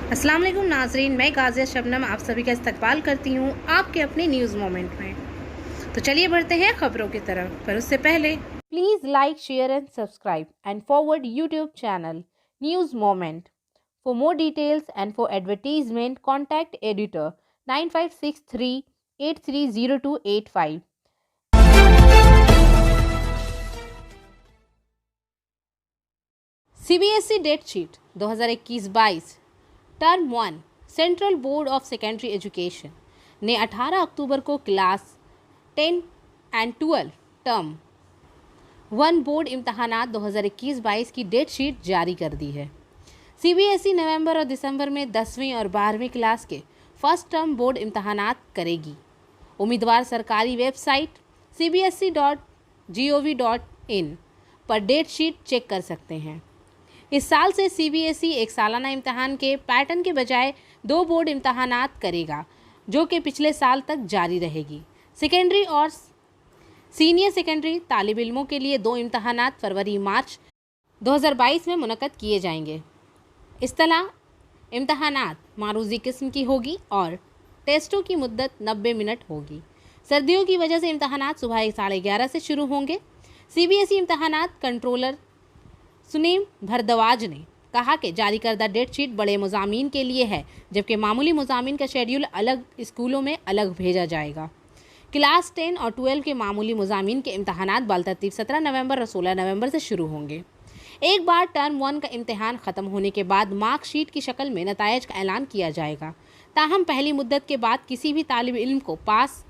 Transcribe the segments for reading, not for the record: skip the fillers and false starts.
अस्सलाम वालेकुम नाजरीन, मैं गाजिया शबनम आप सभी का इस्तकबाल करती हूँ आपके अपने न्यूज़ मोमेंट में। तो चलिए बढ़ते हैं खबरों की तरफ, पर उससे पहले please like, share and subscribe and forward YouTube channel news moment. For more details and for advertisement contact editor 9563830285। CBSE date sheet 2021-22 term 1 central board of secondary education ने 18 अक्टूबर को क्लास 10 एंड 12 टर्म 1 बोर्ड इम्तहानात 2021-22 की date sheet जारी कर दी है। CBSE नवंबर और दिसंबर में 10वीं और 12वीं क्लास के फर्स्ट टर्म बोर्ड इम्तहानात करेगी। उम्मीदवार सरकारी वेबसाइट cbse.gov.in पर डेट शीट चेक कर सकते हैं। इस साल से CBSE एक सालाना इम्तहान के पैटर्न के बजाय 2 बोर्ड इम्तहानात करेगा, जो कि पिछले साल तक जारी रहेगी। सेकेंडरी और सीनियर सेकेंडरी तालिब इल्मों के लिए 2 इम्तहानात फरवरी-मार्च 2022 में मुनक़द किए जाएंगे। इस्तिलाह इम्तहानात मारूज़ी किस्म की होगी और टेस्टों की मुद्दत 90 मिनट होगी। सर्दियों की वजह से इम्तहानात सुबह 11:30 से शुरू होंगे। CBSE इम्तहानात कंट्रोलर सुनीम भरद्वाज ने कहा कि जारी करदा डेट शीट बड़े मुज़ामीन के लिए है, जबकि मामूली मुज़ामीन का शेड्यूल अलग स्कूलों में अलग भेजा जाएगा। क्लास 10 और 12 के मामूली मुज़ामीन के इम्तहानात बालतरतीब 17 नवंबर और 16 नवंबर से शुरू होंगे। एक बार टर्म 1 का इम्तहान ख़त्म होने के बाद मार्कशीट की शक्ल में नतायज का ऐलान किया जाएगा। ताहम पहली मुद्दत के बाद किसी भी तालिब इल्म को पास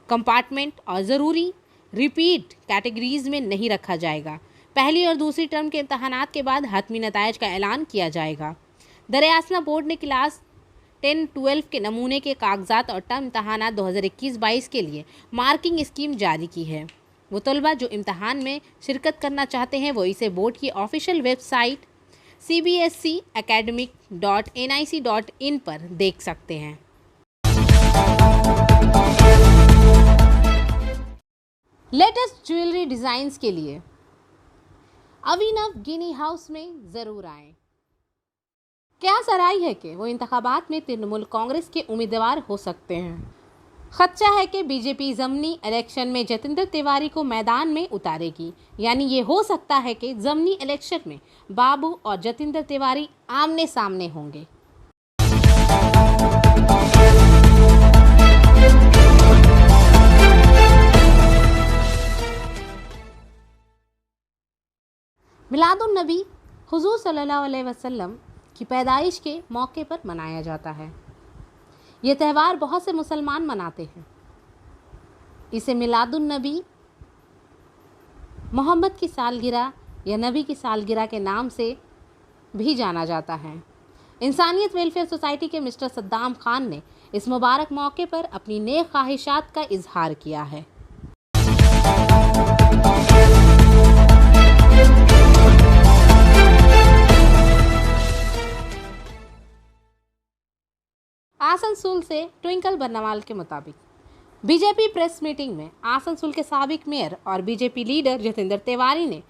कंपार्टमेंट और ज़रूरी रिपीट कैटेगरीज़ में नहीं रखा जाएगा। पहली और दूसरी टर्म के इम्तहानात के बाद हतमी नतायज का ऐलान किया जाएगा। दरियासना बोर्ड ने क्लास 10-12 के नमूने के कागजात और टर्म इम्तहानात 2021-22 के लिए मार्किंग स्कीम जारी की है। वो तलबा जो इम्तहान में शिरकत करना चाहते हैं वो इसे बोर्ड की ऑफिशियल वेबसाइट cbseacademic.nic.in पर देख सकते हैं। लेटेस्ट ज्वेलरी डिज़ाइंस के लिए अभिनव गिनी हाउस में ज़रूर आएं। क्या सराय है कि वो इंतखाबात में तृणमूल कांग्रेस के उम्मीदवार हो सकते हैं। खदशा है कि बीजेपी ज़मनी इलेक्शन में जतिंदर तिवारी को मैदान में उतारेगी, यानी ये हो सकता है कि ज़मनी इलेक्शन में बाबू और जतिंदर तिवारी आमने सामने होंगे। मिलादुन नबी हुजूर सल्लल्लाहु अलैहि वसल्लम की पैदाइश के मौके पर मनाया जाता है। ये त्यौहार बहुत से मुसलमान मनाते हैं। इसे मिलादुन नबी, मोहम्मद की सालगिरह या नबी की सालगिरह के नाम से भी जाना जाता है। इंसानियत वेलफेयर सोसाइटी के मिस्टर सद्दाम खान ने इस मुबारक मौके पर अपनी नेक ख्वाहिशात का इजहार किया है। आसनसोल से ट्विंकल बर्नवाल के मुताबिक बीजेपी प्रेस मीटिंग में आसनसोल के साबिक मेयर और बीजेपी लीडर जतिंदर तिवारी ने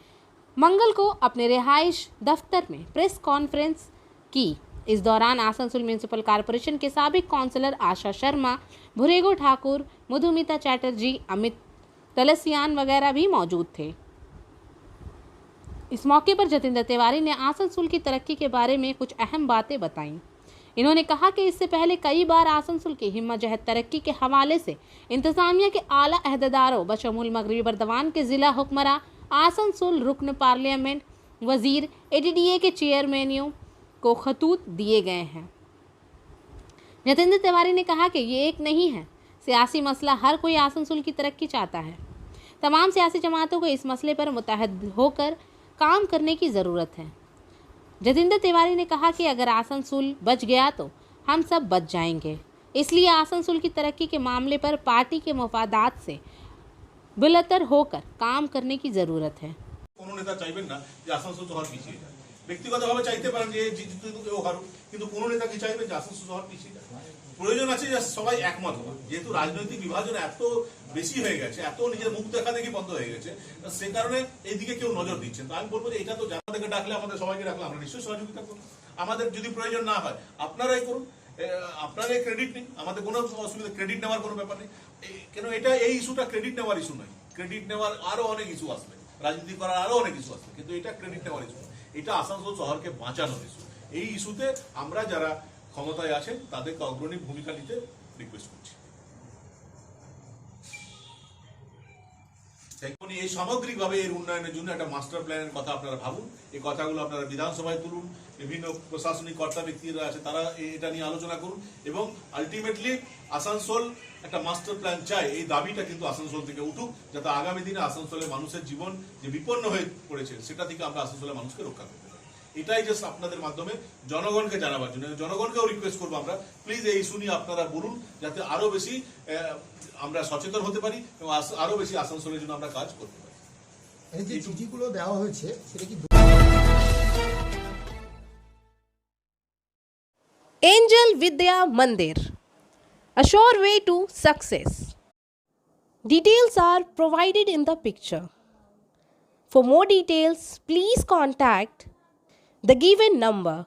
मंगल को अपने रिहाइश दफ्तर में प्रेस कॉन्फ्रेंस की। इस दौरान आसनसोल म्यूनिसिपल कॉरपोरेशन के साबिक काउंसलर आशा शर्मा, भुरेगो ठाकुर, मधुमिता चैटर्जी, अमित तलसियान वगैरह भी मौजूद थे। इस मौके पर जतिंदर तिवारी ने आसनसोल की तरक्की के बारे में कुछ अहम बातें बताईं। इन्होंने कहा कि इससे पहले कई बार आसनसोल की हिम्मत जहत तरक्की के हवाले से इंतजामिया के आला अहदेदारों बशमूल मगरबी बर्दवान के ज़िला हुक्मरान, आसनसोल रुकन पार्लियामेंट, वजीर, ADDA के चेयरमैनों को खतूत दिए गए हैं। जतिंदर तिवारी ने कहा कि ये एक नहीं है सियासी मसला, हर कोई आसनसोल की तरक्की चाहता है। तमाम सियासी जमातों को इस मसले पर मुत्तहद होकर काम करने की ज़रूरत है। जतिंदर तिवारी ने कहा कि अगर आसनसोल बच गया तो हम सब बच जाएंगे, इसलिए आसनसोल की तरक्की के मामले पर पार्टी के मफादात से बिलतर होकर काम करने की ज़रूरत है। কোনো নেতা চাইবেন না যে আসানসোল শহর পিছিয়ে যায়। ব্যক্তিগতভাবে চাইতে পারেন যে জিতু কেউ হারুক, কিন্তু কোনো নেতা কি চাইবেন যে আসানসোল শহর পিছিয়ে যায়? প্রয়োজন আছে যে সবাই একমত হওয়া। যেহেতু রাজনৈতিক বিভাজন এত বেশি হয়ে গেছে, এত নিজের মুখ দেখা দেখি বন্ধ হয়ে গেছে, সে কারণে এইদিকে কেউ নজর দিচ্ছেন। তো আমি বলবো যে এটা তো জানা থেকে ডাকলে আমাদের সবাইকে ডাকলে আমরা নিশ্চয়ই সহযোগিতা করব। আমাদের যদি প্রয়োজন না হয় আপনারাই করুন, আপনারাই ক্রেডিট নিন, আমাদের কোনো অসুবিধা, ক্রেডিট নেওয়ার কোনো ব্যাপার নেই। কেন এটা এই ইস্যুটা ক্রেডিট নেওয়ার ইস্যু নয়, ক্রেডিট নেওয়ার আরো অনেক ইস্যু আসবে, রাজনীতি করার আরো অনেক ইস্যু আসবে, কিন্তু এটা ক্রেডিট নেওয়ার ইস্যু, এটা আসানসোল শহরকে বাঁচানোর ইস্যু। এই ইস্যুতে আমরা যারা ক্ষমতায় আছেন তাদেরকে অগ্রণী ভূমিকা নিতে রিকোয়েস্ট করছি। এই সামগ্রিকভাবে এর উন্নয়নের জন্য একটা মাস্টার প্ল্যানের কথা আপনারা ভাবুন, এই কথাগুলো আপনারা বিধানসভায় তুলুন, বিভিন্ন প্রশাসনিক কর্তা ব্যক্তিরা আছে তারা এটা নিয়ে আলোচনা করুন, এবং আলটিমেটলি আসানসোল একটা মাস্টার প্ল্যান চাই, এই দাবিটা কিন্তু আসানসোল থেকে উঠুক, যাতে আগামী দিনে আসানসোলের মানুষের জীবন যে বিপন্ন হয়ে পড়েছে সেটা থেকে আমরা আসানসোলের মানুষকে রক্ষা করতে পারি। এটাই জাস্ট আপনাদের মাধ্যমে জনগণকে জানাবার জন্য, জনগণকেও রিকোয়েস্ট করবো আমরা, প্লিজ এই ইস্যু নিয়ে আপনারা বলুন, যাতে আরো বেশি আমরা সচেতন হতে পারি এবং আরো বেশি আসানসোলের জন্য আমরা কাজ করতে পারি। এই যে চিঠিগুলো দেওয়া হয়েছে সেটা কি Angel Vidya Mandir, a sure way to success. Details are provided in the picture. For more details, please contact the given number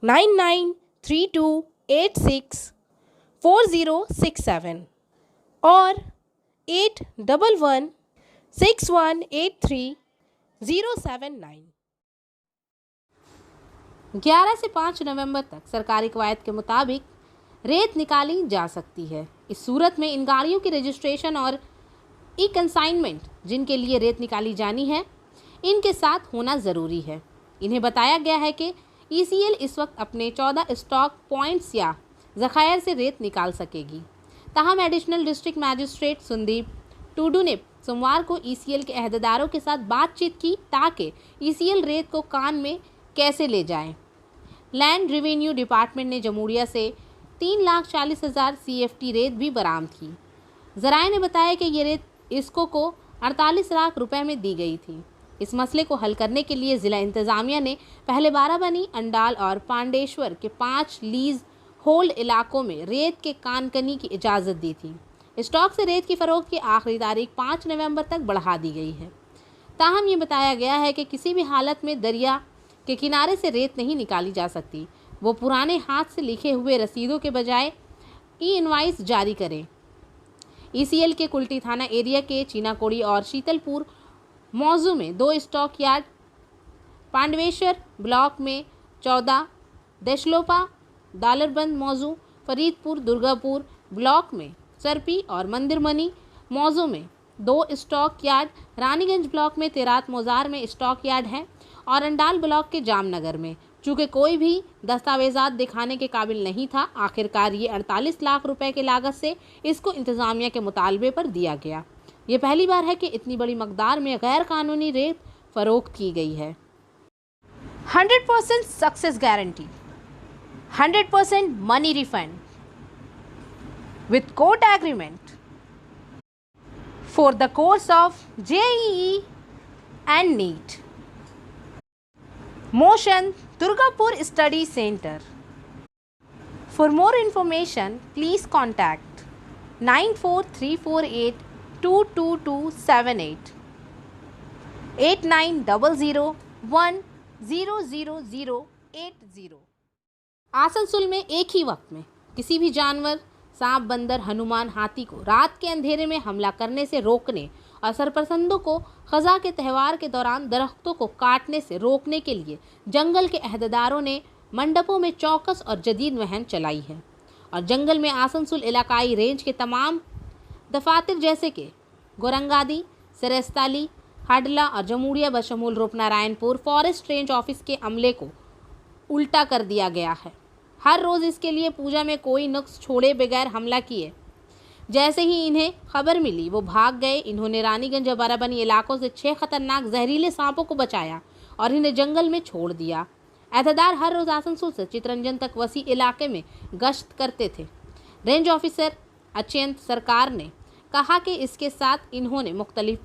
9932864067 or 8116183079. 11 से 5 नवंबर तक सरकारी कवायद के मुताबिक रेत निकाली जा सकती है। इस सूरत में इन गाड़ियों की रजिस्ट्रेशन और ई कंसाइनमेंट जिनके लिए रेत निकाली जानी है इनके साथ होना ज़रूरी है। इन्हें बताया गया है कि ECL इस वक्त अपने 14 स्टॉक पॉइंट्स या ज़खायर से रेत निकाल सकेगी। ताहम additional district magistrate Sandeep Tudu ने सोमवार को ECL के अहदेदारों के साथ बातचीत की ताकि ECL रेत को कान में कैसे ले जाएं। लैंड रेवेन्यू डिपार्टमेंट ने जमूरिया से 3,40,000 CFT रेत भी बरामद की। ज़राए ने बताया कि ये रेत इसको को 48 लाख रुपए में दी गई थी। इस मसले को हल करने के लिए ज़िला इंतज़ामिया ने पहले बाराबनी, अंडाल और पांडेश्वर के 5 लीज होल्ड इलाकों में रेत के कानकनी की इजाज़त दी थी। स्टॉक से रेत की फ़रोख्त की आखिरी तारीख 5 नवंबर तक बढ़ा दी गई है। ताहम ये बताया गया है कि किसी भी हालत में दरिया के किनारे से रेत नहीं निकाली जा सकती। वो पुराने हाथ से लिखे हुए रसीदों के बजाय ई-इनवाइस जारी करें। ECL के कुल्टी थाना एरिया के चीनाकोड़ी और शीतलपुर मौजू में 2 स्टॉक यार्ड, पांडवेश्वर ब्लॉक में 14, देशलोपा दालरबंद मौजू, फरीदपुर दुर्गापुर ब्लॉक में सरपी और मंदिरमनी मौजू में 2 स्टॉक यार्ड, रानीगंज ब्लॉक में तेरात मोज़ार में स्टॉक यार्ड है और अंडाल ब्लॉक के जामनगर में। चूँकि कोई भी दस्तावेज़ात दिखाने के काबिल नहीं था, आखिरकार ये 48 लाख रुपए की लागत से इसको इंतज़ामिया के मुतालबे पर दिया गया। ये पहली बार है कि इतनी बड़ी मकदार में गैर कानूनी रेत फ़रोख्त की गई है। 100% success guarantee, 100% money refund with court agreement for the course of JEE and NEET. Motion Durgapur Study Center. For more information, please contact 943482278 8900100080। Asansol में एक ही वक्त में किसी भी जानवर, सांप, बंदर, हनुमान, हाथी को रात के अंधेरे में हमला करने से रोकने और सरपसंदों को ख़ज़ा के त्यौहार के दौरान दरख्तों को काटने से रोकने के लिए जंगल के अहदेदारों ने मंडपों में चौकस और जदीद मुहिम चलाई है और जंगल में आसनसोल इलाकाई रेंज के तमाम दफातर जैसे कि गोरंगादी, सरस्ताली, हाडला और जमूरिया बशमूल रूपनारायणपुर फॉरेस्ट रेंज ऑफिस के अमले को उल्टा कर दिया गया है। हर रोज़ इसके लिए पूजा में कोई नुक्स छोड़े बगैर हमला किए। जैसे ही इन्हें खबर मिली वो भाग गए। इन्होंने रानीगंज और बाराबनी इलाकों से 6 खतरनाक जहरीले सांपों को बचाया और इन्हें जंगल में छोड़ दिया। अहदेदार हर रोज़ आसनसोल से चितरंजन तक वसी इलाके में गश्त करते थे। रेंज ऑफिसर अचिंत सरकार ने कहा कि इसके साथ इन्होंने मुख्तलिफ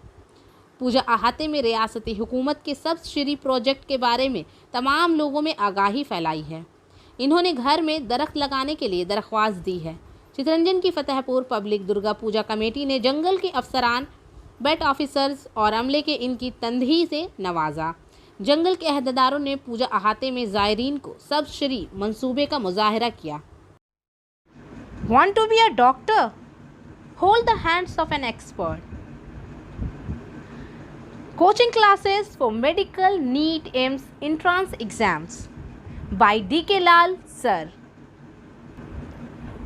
पूजा अहाते में रियासती हुकूमत के सब्सिडी प्रोजेक्ट के बारे में तमाम लोगों में आगाही फैलाई है। इन्होंने घर में दरख्त लगाने के लिए दरख्वास्त दी है। चितरंजन की फतेहपुर पब्लिक दुर्गा पूजा कमेटी ने जंगल के अफसरान, बेट ऑफिसर्स और अमले के इनकी तंदही से नवाजा। जंगल के अहदेदारों ने पूजा अहाते में जायरीन को सबश्री मंसूबे का मुजाहरा किया। Want to be a doctor? Hold the hands of an expert. Coaching classes for medical NEET AIMS entrance exams by D.K. Lal Sir.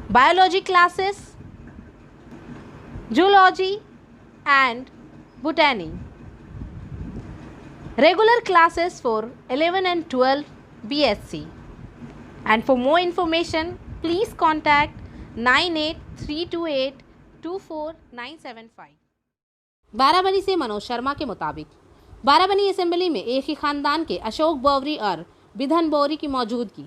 Biology classes, zoology and botany. Regular classes for 11 and 12 BSc. And for more information, please contact 9832824975। Barabani से मनोज शर्मा के मुताबिक Barabani assembly में एक ही खानदान के अशोक बौरी और बिधन बौरी की मौजूदगी।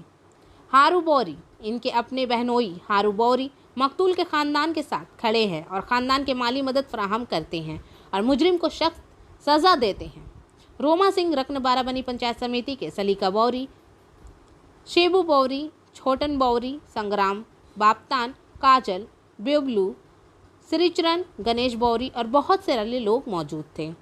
हारू बौरी इनके अपने बहनोई हारू बौरी मकतूल के ख़ानदान के साथ खड़े हैं और ख़ानदान के माली मदद फराहम करते हैं और मुजरिम को सख्त सज़ा देते हैं। रोमा सिंह रकन बाराबनी पंचायत समिति के सलीका बौरी, शेबू बौरी, छोटन बौरी, संग्राम, बापतान, काजल, बेबलू, श्रीचरण, गणेश बौरी और बहुत से अन्य लोग मौजूद थे।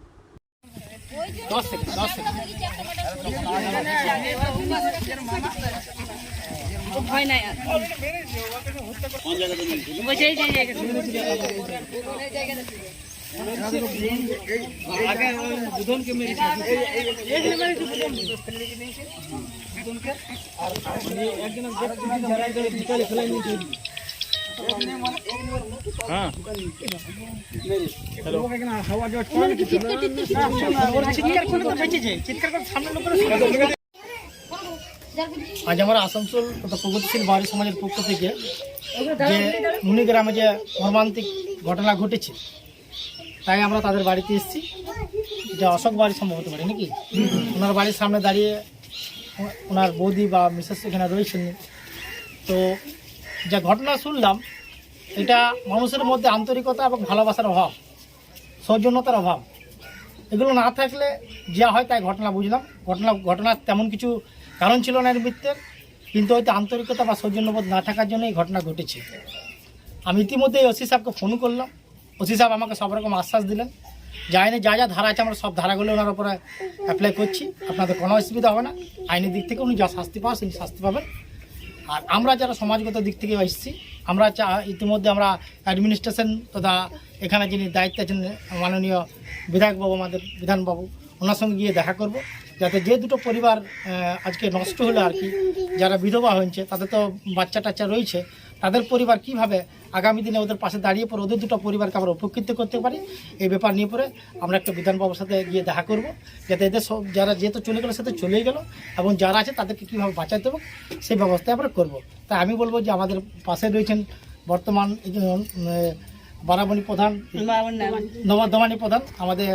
আজ আমরা আসানসোল তথা প্রগতিশীল বাড়ি সমাজের পক্ষ থেকে যে নুনি গ্রামে যে মর্মান্তিক ঘটনা ঘটেছে তাই আমরা তাদের বাড়িতে এসেছি। যে অশোক বাড়ি সম্ভবত বাড়ি নাকি, ওনার বাড়ির সামনে দাঁড়িয়ে ওনার বৌদি বা মিসেস এখানে রয়েছেন। তো যা ঘটনা শুনলাম এটা মানুষের মধ্যে আন্তরিকতা এবং ভালোবাসার অভাব, সৌজন্যতার অভাব, এগুলো না থাকলে যা হয় তাই ঘটনা বুঝলাম। ঘটনার তেমন কিছু কারণ ছিল না এর ভিত্তিতে, কিন্তু হয়তো আন্তরিকতা বা সৌজন্যবোধ না থাকার জন্য এই ঘটনা ঘটেছে। আমি ইতিমধ্যে ওসি সাহেবকে ফোন করলাম। ওসি সাহেব আমাকে সব রকম আশ্বাস দিলেন যে আইনে যা যা ধারা আছে আমরা সব ধারাগুলো ওনার উপরে অ্যাপ্লাই করছি, আপনাদের কোনো অসুবিধা হবে না। আইনের দিক থেকে উনি যা শাস্তি পাওয়া সেই শাস্তি পাবেন। আর আমরা যারা সমাজগত দিক থেকে এসেছি আমরা ইতিমধ্যে আমরা অ্যাডমিনিস্ট্রেশন তথা এখানে যিনি দায়িত্বে আছেন মাননীয় বিধায়কবাবু, আমাদের বিধানবাবু, ওনার সঙ্গে গিয়ে দেখা করব, যাতে যে দুটো পরিবার আজকে নষ্ট হলো আর কি, যারা বিধবা হয়েছে, তাদের তো বাচ্চা টাচ্চা রয়েছে, তাদের পরিবার কিভাবে আগামী দিনে ওদের পাশে দাঁড়িয়ে পরে ওদের দুটো পরিবারকে আমরা উপকৃত করতে পারি, এই ব্যাপার নিয়ে পরে আমরা একটা বিধানবাবুর সাথে গিয়ে দেখা করব, যাতে এদের সব যারা যেহেতু চলে গেলো সে তো চলেই গেল, এবং যারা আছে তাদেরকে কীভাবে বাঁচাতে হবে সেই ব্যবস্থা আমরা করব। তাই আমি বলবো যে আমাদের পাশে রয়েছেন বর্তমান বারাবণী প্রধান, নবদমানী প্রধান আমাদের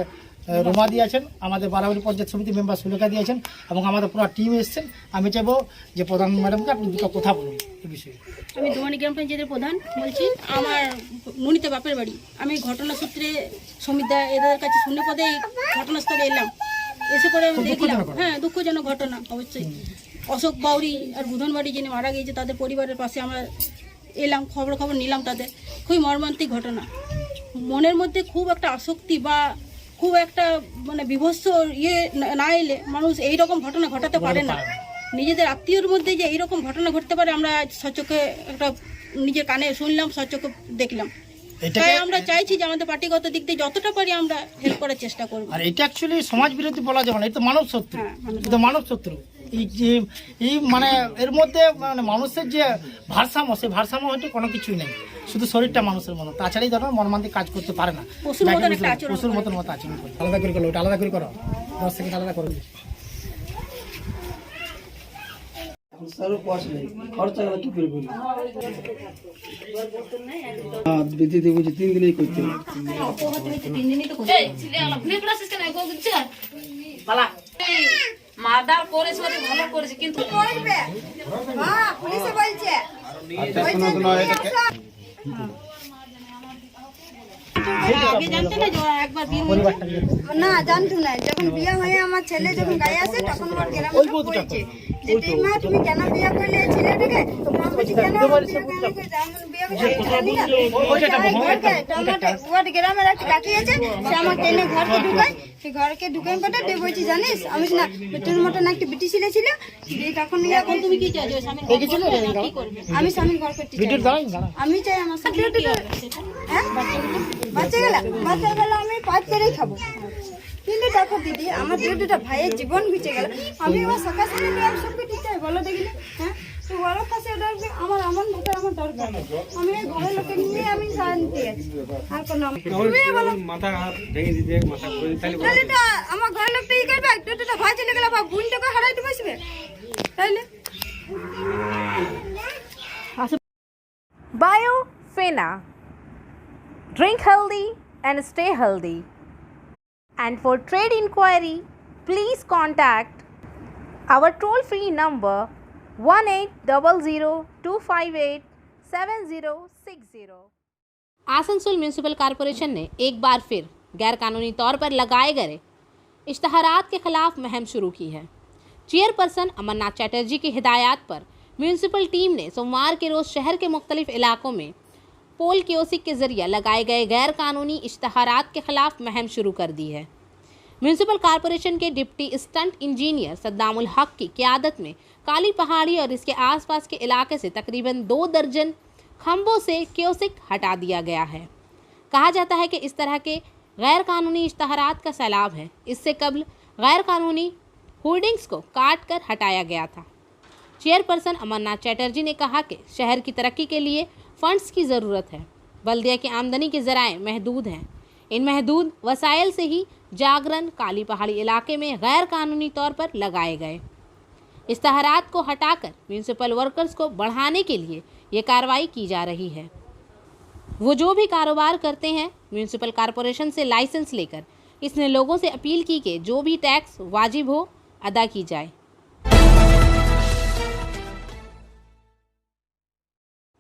রোমা দিয়েছেন, আমাদের বারাবণী পঞ্চায়েত সমিতি মেম্বার সুলেখা দিয়েছেন, এবং আমাদের পুরো টিম এসছেন। আমি চাইবো যে প্রধান ম্যাডামকে আপনি দুটো কথা বলুন এই বিষয়ে। আমি দোমানি গ্রাম পঞ্চায়েতের প্রধান বলছি। আমার নুনিতে বাপের বাড়ি। আমি ঘটনা সূত্রে সমিতা এদের কাছে শুনে পদে ঘটনাস্থলে এলাম। এসে পরে আমি দেখলাম, হ্যাঁ, দুঃখজনক ঘটনা অবশ্যই। অশোক বাউরি আর বুধন বাড়ি যিনি মারা গিয়েছে তাদের পরিবারের পাশে আমরা এলাম, খবর নিলাম তাদের। খুবই মর্মান্তিক ঘটনা। মনের মধ্যে খুব একটা আসক্তি বা খুব একটা মানে বিভৎস না এলে মানুষ এইরকম ঘটনা ঘটাতে পারে না। নিজেদের আত্মীয়র মধ্যে যে এইরকম ঘটনা ঘটতে পারে আমরা সচক্ষে একটা নিজের কানে শুনলাম, সচক্ষে দেখলাম। তাই আমরা চাইছি যে আমাদের পার্টিগত দিক দিয়ে যতটা পারি আমরা হেল্প করার চেষ্টা করব। আর এটা অ্যাকচুয়ালি সমাজ বিরোধী বলা যাবে না, এটা মানব শত্রু, এটা মানব শত্রু। এই মানে এর মধ্যে মানে মানুষের যে ভারসাম্য, সেই ভারসাম্য হয়তো কোনো কিছুই নেই, শুধু শরীরটা মানুষের মতো, তাছাড়াই ধরো মর্মান্তিক কাজ করতে পারে না, পশুর মতন মতো আচরণ করে। আলাদা করে করো, ওটা আলাদা করে করো, 10 সেকেন্ড আলাদা করো। খরচাগুলো কি করে করি? দিদি বুঝি 3 দিনেই করতে মাদার করেছে ভালো করেছে, কিন্তু পুলিশে বলছে না, জানতো না। যখন বিয়ে হয়ে আমার ছেলে যখন গায়ে আসে তখন আমার গ্রামে বলছে যে দিদিমা তুমি কেন বিয়ে করলে ছেলেটাকে? তখন আমি বলছি কেন মধ্যবাড়ি সে বুঝলাম যে কোথাও বলছিল ওই যেটা ওয়ার্ড গ্রামের একটা কাকি আছে, সে আমাকে টেনে ঘরকে ঢুকায়, সে ঘরকে ঢুকাই কথা দিয়ে বলছি জানিস আমি না তোর মতন একটা বিটি ছেলে ছিল, তখন এখন তুমি কি চাইছো স্বামীর ঘর করবে? কি করবে? আমি স্বামীর ঘর করতে চাই, ভিডিও দাঁড়াই দাঁড়া আমি চাই আমার সাথে হ্যাঁ বাচ্চাগুলো আমি পাঁচ করেই খাবো। কিন্তু দেখো দিদি, আমার দুটা ভাইয়ের জীবন ঘুচে গেল, আমি আমার সকাল সকালে আমি সব কিছু চাই বলো দেখিনি। হ্যাঁ তো বড় কাছে আমার আমার লোকের আমার দরকার নেই, আমি এই ঘরের লোকের নিয়ে আমি শান্তি আছি, আর কোনো মাথা হাত ভেঙে দিতে মাথা করে তাহলে তাহলে তো আমার ঘরের লোকটা ই করবে, দুটা ভাই চলে গেলে বা বোনটাকে হারাইতে বসবে তাইলে। Biofina. Drink healthy and stay healthy. And for trade inquiry, please contact our toll-free number 1800-258-7060. Asansol municipal corporation ने एक बार फिर गैरकानूनी तौर पर लगाए गए इश्तहारात के खिलाफ मुहिम शुरू की है। चेयरपर्सन अमरनाथ चैटर्जी की हिदायत पर म्यूनिसिपल टीम ने सोमवार के रोज़ शहर के मुख्तलिफ इलाकों में पोल कियोस्क के जरिए लगाए गए गैर कानूनी इश्तहारात के खिलाफ मुहिम शुरू कर दी है। म्यूनिसिपल कॉरपोरेशन के डिप्टी स्टंट इंजीनियर सद्दामुल हक की क़यादत में काली पहाड़ी और इसके आसपास के इलाके से तकरीबन 2 दर्जन खंभों से कियोस्क हटा दिया गया है। कहा जाता है कि इस तरह के गैर कानूनी इश्तहारात का सैलाब है। इससे कबल गैर कानूनी होर्डिंग्स को काट कर हटाया गया था। चेयरपर्सन अमरनाथ चैटर्जी ने कहा कि शहर की तरक्की के लिए फंड्स की ज़रूरत है। बल्दिया की आमदनी के ज़राए महदूद हैं। इन महदूद वसाइल से ही जागरण काली पहाड़ी इलाके में गैर कानूनी तौर पर लगाए गए इश्तहारात को हटाकर म्यूनिसिपल वर्कर्स को बढ़ाने के लिए ये कार्रवाई की जा रही है। वो जो भी कारोबार करते हैं म्यूनिसिपल कॉरपोरेशन से लाइसेंस लेकर, इसने लोगों से अपील की कि जो भी टैक्स वाजिब हो अदा की जाए।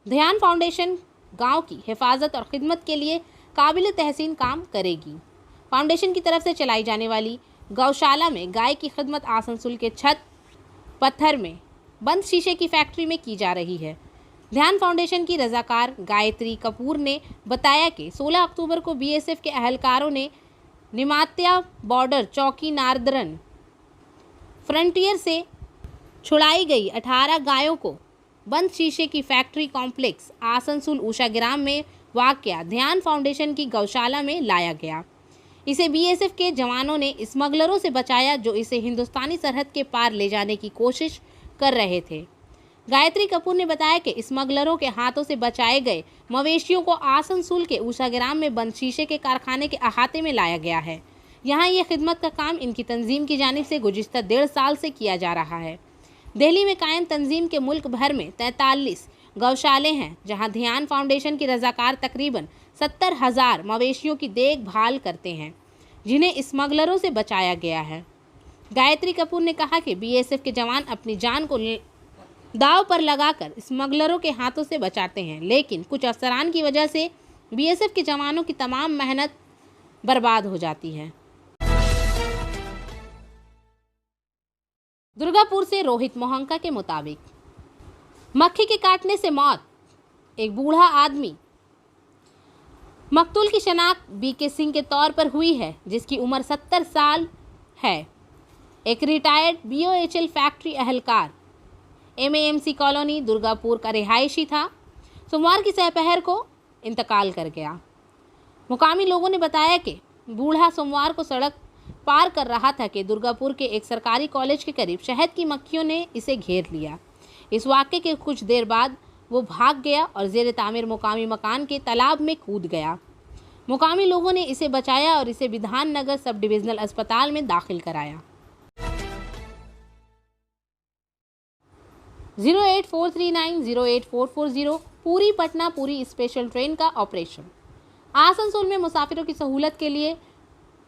ध्यान फाउंडेशन गांव की हिफाजत और खिदमत के लिए काबिल तहसीन काम करेगी। फाउंडेशन की तरफ से चलाई जाने वाली गौशाला में गाय की खिदमत आसनसोल के छत पत्थर में बंद शीशे की फैक्ट्री में की जा रही है। ध्यान फाउंडेशन की रजाकार गायत्री कपूर ने बताया कि 16 अक्टूबर को बीएसएफ के अहलकारों ने निमात्या बॉर्डर चौकी नारदरन फ्रंटियर से छुड़ाई गई 18 गायों को बंद शीशे की फैक्ट्री कॉम्प्लेक्स आसनसोल ऊषाग्राम में वाक़या ध्यान फाउंडेशन की गौशाला में लाया गया। इसे बीएसएफ के जवानों ने स्मगलरों से बचाया जो इसे हिंदुस्तानी सरहद के पार ले जाने की कोशिश कर रहे थे। गायत्री कपूर ने बताया कि स्मगलरों के हाथों से बचाए गए मवेशियों को आसनसोल के ऊषाग्राम में बंद शीशे के कारखाने के अहाते में लाया गया है। यहाँ ये खिदमत का काम इनकी तंजीम की जानिब से गुज़िश्ता 1.5 साल से किया जा रहा है। दिल्ली में कायम तंजीम के मुल्क भर में 43 गौशाले हैं जहां ध्यान फाउंडेशन के रजाकार तकरीबन 70,000 मवेशियों की देखभाल करते हैं जिन्हें स्मगलरों से बचाया गया है। गायत्री कपूर ने कहा कि बीएसएफ के जवान अपनी जान को दाव पर लगाकर स्मगलरों के हाथों से बचाते हैं, लेकिन कुछ अफसरान की वजह से बीएसएफ के जवानों की तमाम मेहनत बर्बाद हो जाती है। दुर्गापुर से रोहित मोहंका के मुताबिक मक्खी के काटने से मौत। एक बूढ़ा आदमी मकतूल की शनाख्त बीके सिंह के तौर पर हुई है जिसकी उम्र 70 साल है। एक रिटायर्ड बीओएचएल फैक्ट्री अहलकार एमएएमसी कॉलोनी दुर्गापुर का रिहायशी था। सोमवार की दोपहर को इंतकाल कर गया। मुकामी लोगों ने बताया कि बूढ़ा सोमवार को सड़क पार कर रहा था कि दुर्गापुर के एक सरकारी कॉलेज के करीब शहद की मक्खियों ने इसे घेर लिया। इस वाक़े के कुछ देर बाद वो भाग गया और ज़ेर तामीर मुकामी मकान के तालाब में कूद गया। मुकामी लोगों ने इसे बचाया और इसे विधान नगर सब डिविजनल अस्पताल में दाखिल कराया। 08439-08440 पूरी पटना पूरी स्पेशल ट्रेन का ऑपरेशन। आसनसोल में मुसाफिरों की सहूलत के लिए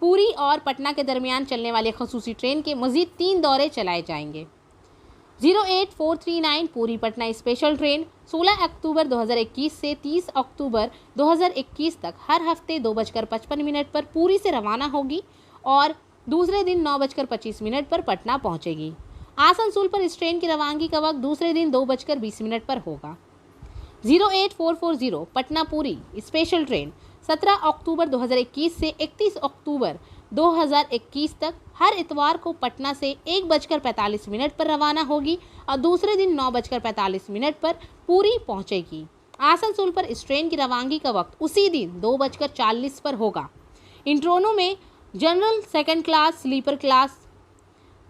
पूरी और पटना के दरमियान चलने वाले खसूसी ट्रेन के मज़ीद 3 दौरे चलाए जाएंगे। 08439 पूरी पटना स्पेशल ट्रेन 16 अक्टूबर 2021 से 30 अक्टूबर 2021 तक हर हफ्ते 2:55 पर पूरी से रवाना होगी और दूसरे दिन 9:25 पर पटना पहुंचेगी। आसनसोल पर इस ट्रेन की रवानगी का वक्त दूसरे दिन 2:20 पर होगा। 08440 पटना पुरी स्पेशल ट्रेन 17 अक्टूबर 2021 से 31 अक्टूबर 2021 तक हर इतवार को पटना से 1:45 पर रवाना होगी और दूसरे दिन 9:45 पर पुरी पहुंचेगी। आसनसोल पर इस ट्रेन की रवानगी का वक्त उसी दिन 2:40 पर होगा। इन ट्रेनों में general, second class, sleeper class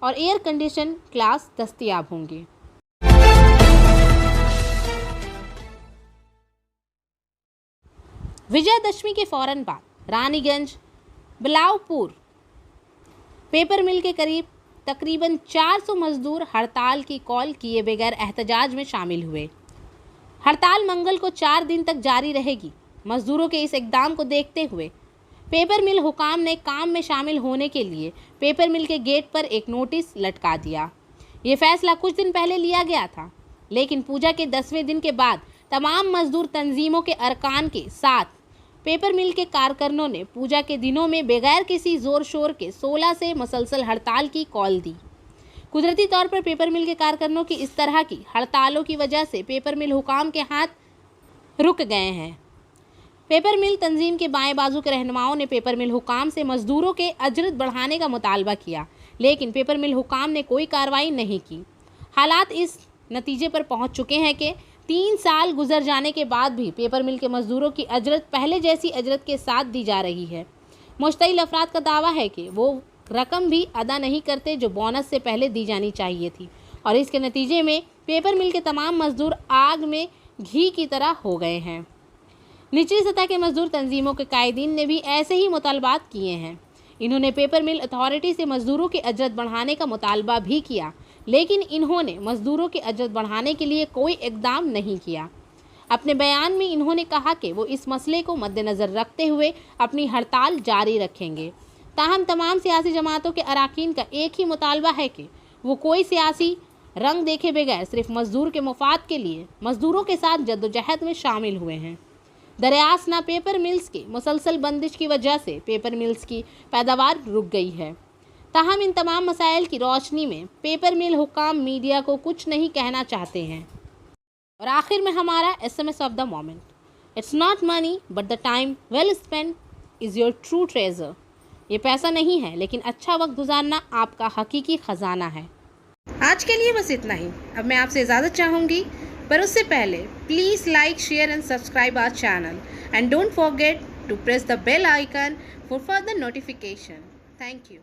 और एयर कंडीशन क्लास दस्तयाब होंगे। विजयदशमी के फौरन बाद रानीगंज, बिलावपुर पेपर मिल के करीब तकरीबन 400 मजदूर हड़ताल की कॉल किए बगैर एहतजाज में शामिल हुए। हड़ताल मंगल को 4 दिन तक जारी रहेगी। मजदूरों के इस इकदाम को देखते हुए पेपर मिल हुकाम ने काम में शामिल होने के लिए पेपर मिल के गेट पर एक नोटिस लटका दिया। ये फैसला कुछ दिन पहले लिया गया था, लेकिन पूजा के 10वें दिन के बाद तमाम मजदूर तंजीमों के अरकान के साथ पेपर मिल के कारकुनों ने पूजा के दिनों में बगैर किसी जोर शोर के 16 से मुसलसल हड़ताल की कॉल दी। कुदरती तौर पर पेपर मिल के कारकुनों की इस तरह की हड़तालों की वजह से पेपर मिल हुकाम के हाथ रुक गए हैं। पेपर मिल तंजीम के बाएं बाजू के रहनुमाओं ने पेपर मिल हुकाम से मजदूरों के अजरत बढ़ाने का मुतालबा किया, लेकिन पेपर मिल हुकाम ने कोई कार्रवाई नहीं की। हालात इस नतीजे पर पहुंच चुके हैं कि 3 साल गुजर जाने के बाद भी पेपर मिल के मजदूरों की अजरत पहले जैसी अजरत के साथ दी जा रही है। मुश्तइल अफराद का दावा है कि वो रकम भी अदा नहीं करते जो बोनस से पहले दी जानी चाहिए थी, और इसके नतीजे में पेपर मिल के तमाम मजदूर आग में घी की तरह हो गए हैं। निचली सतह के मजदूर तंजीमों के कायदीन ने भी ऐसे ही मुतालबात किए हैं। इन्होंने पेपर मिल अथॉरिटी से मजदूरों की अजरत बढ़ाने का मुतालबा भी किया, लेकिन इन्होंने मजदूरों की अजरत बढ़ाने के लिए कोई इकदाम नहीं किया। अपने बयान में इन्होंने कहा कि वो इस मसले को मद्देनज़र रखते हुए अपनी हड़ताल जारी रखेंगे। ताहम तमाम सियासी जमातों के अरकान का एक ही मुतालबा है कि वो कोई सियासी रंग देखे बगैर सिर्फ मजदूर के मुफाद के लिए मजदूरों के साथ जद्दोजहद में शामिल हुए हैं। दरियासना पेपर मिल्स की मुसलसल बंदिश की वजह से पेपर मिल्स की पैदावार रुक गई है। ताहम इन तमाम मसाइल की रोशनी में पेपर मिल हुकाम मीडिया को कुछ नहीं कहना चाहते हैं। और आखिर में हमारा SMS of the moment, it's not money but the time well spend is your true treasure. ये पैसा नहीं है, लेकिन अच्छा वक्त गुजारना आपका हकीकी ख़जाना है। आज के लिए बस इतना ही। अब मैं आपसे इजाज़त चाहूँगी, पर उससे पहले please like, share and subscribe our channel and don't forget to press the bell icon for further notification. Thank you.